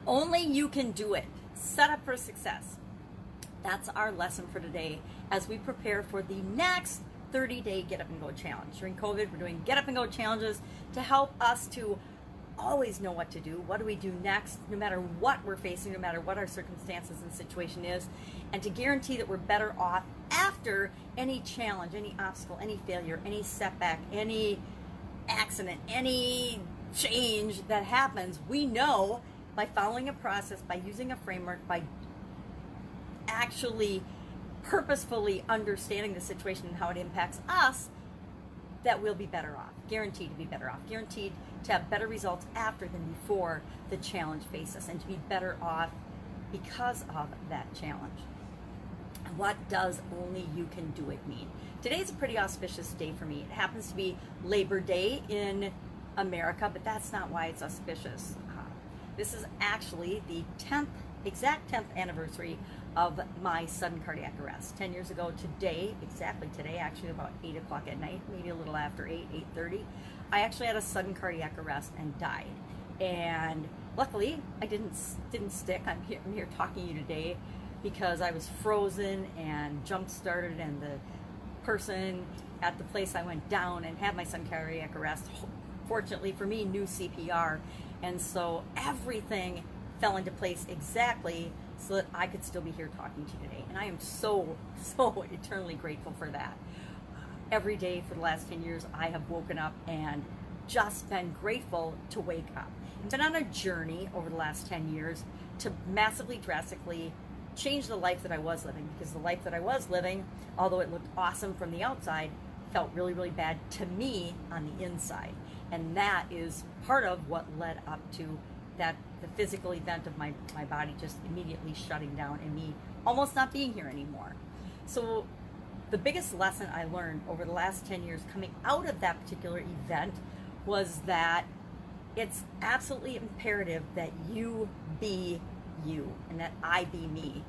Only you can do it. Set up for success. That's our lesson for today as we prepare for the next 30-day Get Up and Go challenge. During COVID, we're doing Get Up and Go challenges to help us to always know what to do. What do we do next, no matter what we're facing, no matter what our circumstances and situation is, and to guarantee that we're better off after any challenge, any obstacle, any failure, any setback, any accident, any change that happens. We know by following a process, by using a framework, by actually purposefully understanding the situation and how it impacts us, that we'll be better off. Guaranteed to be better off. Guaranteed to have better results after than before the challenge faces us, and to be better off because of that challenge. What does only you can do it mean? Today's a pretty auspicious day for me. It happens to be Labor Day in America, but that's not why it's auspicious. This is actually the exact 10th anniversary of my sudden cardiac arrest. 10 years ago today, exactly today, actually about 8 o'clock at night, maybe a little after 8:30, I actually had a sudden cardiac arrest and died. And luckily, I didn't stick. I'm here talking to you today because I was frozen and jump started, and the person at the place I went down and had my sudden cardiac arrest, fortunately for me, knew CPR. And so everything fell into place exactly so that I could still be here talking to you today. And I am so eternally grateful for that. Every day for the last 10 years, I have woken up and just been grateful to wake up. I've been on a journey over the last 10 years to massively, drastically change the life that I was living, because the life that I was living, although it looked awesome from the outside, felt really, really bad to me on the inside. And that is part of what led up to the physical event of my body just immediately shutting down and me almost not being here anymore. So the biggest lesson I learned over the last 10 years coming out of that particular event was that it's absolutely imperative that you be you and that I be me.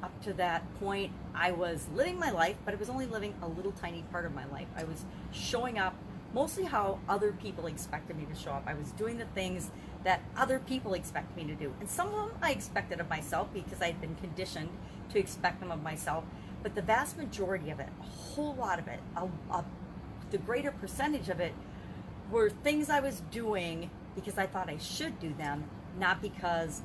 Up to that point, I was living my life, but I was only living a little tiny part of my life. I was showing up mostly how other people expected me to show up. I was doing the things that other people expect me to do. And some of them I expected of myself because I had been conditioned to expect them of myself. But the vast majority of it, a whole lot of it, the greater percentage of it, were things I was doing because I thought I should do them, not because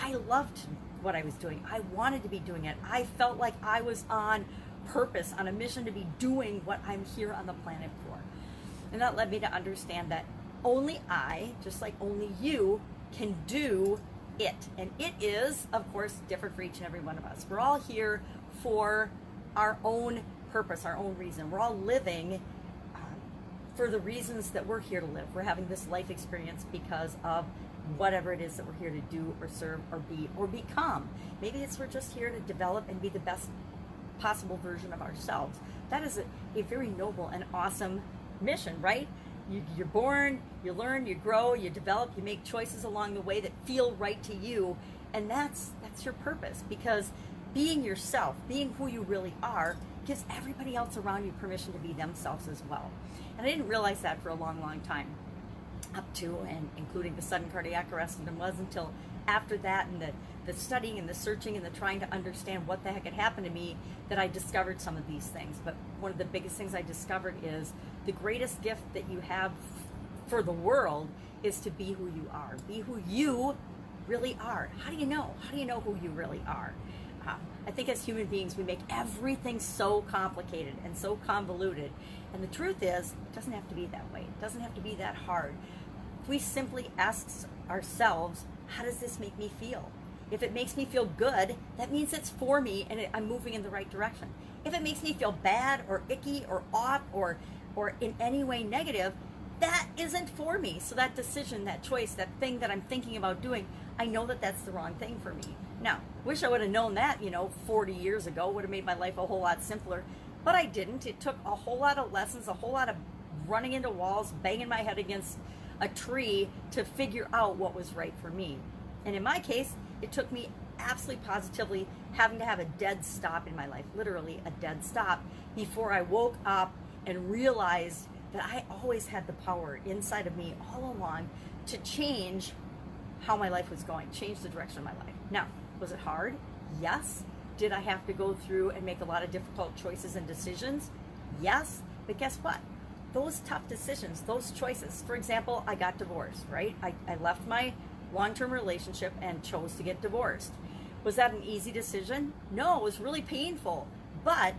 I loved what I was doing. I wanted to be doing it. I felt like I was on purpose, on a mission to be doing what I'm here on the planet for. And that led me to understand that only I, just like only you, can do it. And it is, of course, different for each and every one of us. We're all here for our own purpose, our own reason. We're all living for the reasons that we're here to live. We're having this life experience because of whatever it is that we're here to do or serve or be or become. Maybe it's we're just here to develop and be the best possible version of ourselves. That is a very noble and awesome mission, right? You're born, you learn, you grow, you develop, you make choices along the way that feel right to you, and that's your purpose, because being yourself, being who you really are, gives everybody else around you permission to be themselves as well. And I didn't realize that for a long, long time, up to and including the sudden cardiac arrest, and it wasn't until after that and the studying and the searching and the trying to understand what the heck had happened to me that I discovered some of these things. But one of the biggest things I discovered is the greatest gift that you have for the world is to be who you are. Be who you really are. How do you know? How do you know who you really are? I think as human beings, we make everything so complicated and so convoluted. And the truth is, it doesn't have to be that way. It doesn't have to be that hard. If we simply ask ourselves, how does this make me feel? If it makes me feel good, that means it's for me and I'm moving in the right direction. If it makes me feel bad or icky or off or in any way negative, that isn't for me. So that decision, that choice, that thing that I'm thinking about doing, I know that that's the wrong thing for me. Now, wish I would have known that, 40 years ago, would have made my life a whole lot simpler, but I didn't. It took a whole lot of lessons, a whole lot of running into walls, banging my head against a tree to figure out what was right for me. And in my case, it took me absolutely positively having to have a dead stop in my life, literally a dead stop, before I woke up and realized that I always had the power inside of me all along to change how my life was going, changed the direction of my life. Now, was it hard? Yes. Did I have to go through and make a lot of difficult choices and decisions? Yes. But guess what? Those tough decisions, those choices, for example, I got divorced, right? I left my long-term relationship and chose to get divorced. Was that an easy decision? No, it was really painful. But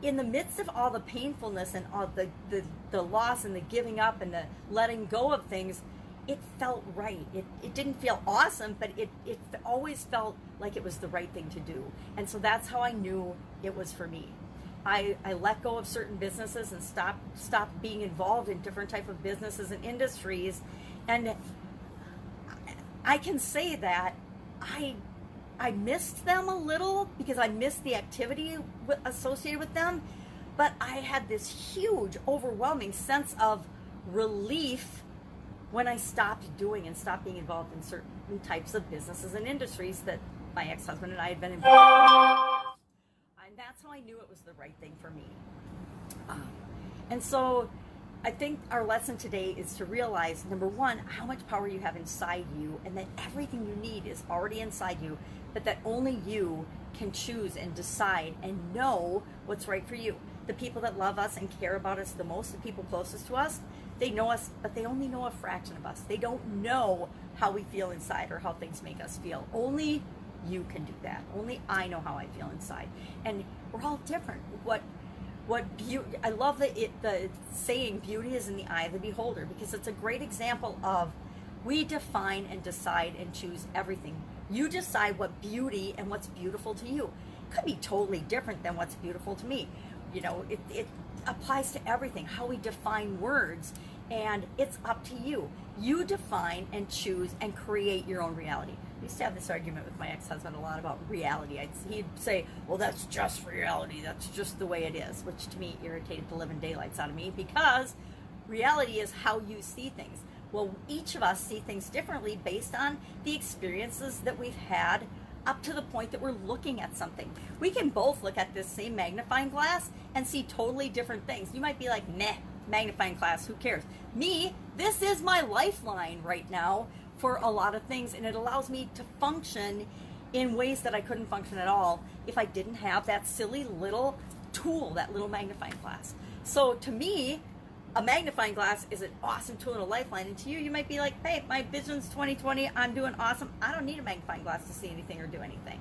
in the midst of all the painfulness and all the loss and the giving up and the letting go of things, it felt right. It didn't feel awesome, but it always felt like it was the right thing to do. And so that's how I knew it was for me. I let go of certain businesses and stopped being involved in different type of businesses and industries. And I can say that I missed them a little because I missed the activity associated with them, but I had this huge, overwhelming sense of relief when I stopped doing and stopped being involved in certain types of businesses and industries that my ex-husband and I had been involved in. And that's how I knew it was the right thing for me. And so I think our lesson today is to realize, number one, how much power you have inside you, and that everything you need is already inside you, but that only you can choose and decide and know what's right for you. The people that love us and care about us the most, the people closest to us, they know us, but they only know a fraction of us. They don't know how we feel inside or how things make us feel. Only you can do that. Only I know how I feel inside. And we're all different. What beauty, I love the saying, beauty is in the eye of the beholder, because it's a great example of we define and decide and choose everything. You decide what beauty and what's beautiful to you. It could be totally different than what's beautiful to me. You know, it applies to everything, how we define words, and it's up to you. You define and choose and create your own reality. I used to have this argument with my ex-husband a lot about reality. He'd say, well, that's just reality. That's just the way it is, which to me irritated the living daylights out of me, because reality is how you see things. Well, each of us see things differently based on the experiences that we've had up to the point that we're looking at something. We can both look at this same magnifying glass and see totally different things. You might be like, meh, magnifying glass, who cares? Me, this is my lifeline right now for a lot of things, and it allows me to function in ways that I couldn't function at all if I didn't have that silly little tool, that little magnifying glass. So to me, a magnifying glass is an awesome tool and a lifeline, and to you, you might be like, hey, my vision's 2020, I'm doing awesome. I don't need a magnifying glass to see anything or do anything.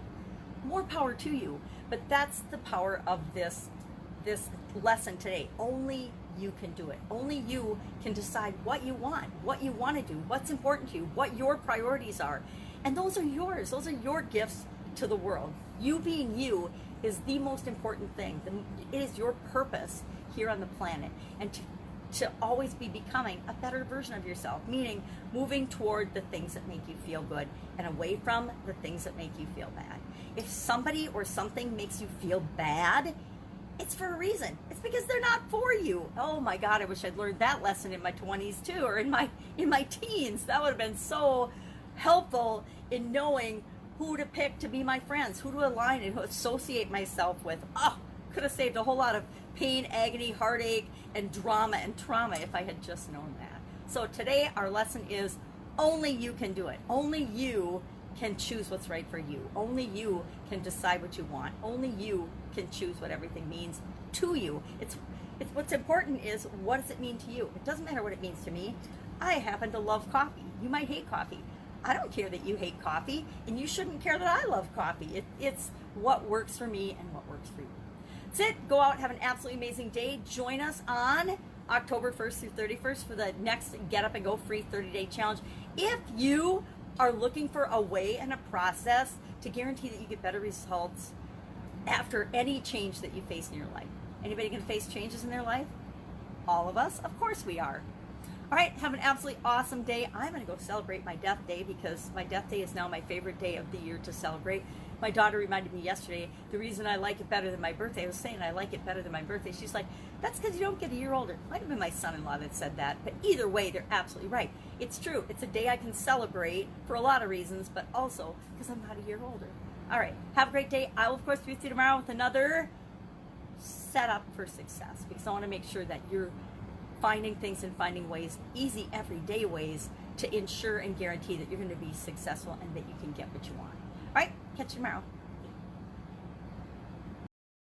More power to you, but that's the power of this lesson today. Only you can do it. Only you can decide what you want to do, what's important to you, what your priorities are. And those are yours. Those are your gifts to the world. You being you is the most important thing. It is your purpose here on the planet. And to always be becoming a better version of yourself, meaning moving toward the things that make you feel good and away from the things that make you feel bad. If somebody or something makes you feel bad, it's for a reason. It's because they're not for you. Oh my God, I wish I'd learned that lesson in my 20s too, or in my teens. That would have been so helpful in knowing who to pick to be my friends, who to align and who to associate myself with. Oh, could have saved a whole lot of pain, agony, heartache, and drama and trauma if I had just known that. So today our lesson is only you can do it. Only you can choose what's right for you. Only you can decide what you want. Only you can choose what everything means to you. It's what's important is, what does it mean to you? It doesn't matter what it means to me. I happen to love coffee. You might hate coffee. I don't care that you hate coffee, and you shouldn't care that I love coffee. It's what works for me and what works for you. That's it. Go out, have an absolutely amazing day. Join us on October 1st through 31st for the next Get Up and Go free 30-day challenge. If you are looking for a way and a process to guarantee that you get better results after any change that you face in your life. Anybody going to face changes in their life? All of us? Of course we are. All right, have an absolutely awesome day. I'm going to go celebrate my death day, because my death day is now my favorite day of the year to celebrate. My daughter reminded me yesterday, the reason I like it better than my birthday, I was saying I like it better than my birthday. She's like, that's because you don't get a year older. Might have been my son-in-law that said that, but either way, they're absolutely right. It's true. It's a day I can celebrate for a lot of reasons, but also because I'm not a year older. All right, have a great day. I will, of course, be with you tomorrow with another setup for success, because I want to make sure that you're finding things and finding ways, easy everyday ways, to ensure and guarantee that you're going to be successful and that you can get what you want. All right, catch you tomorrow.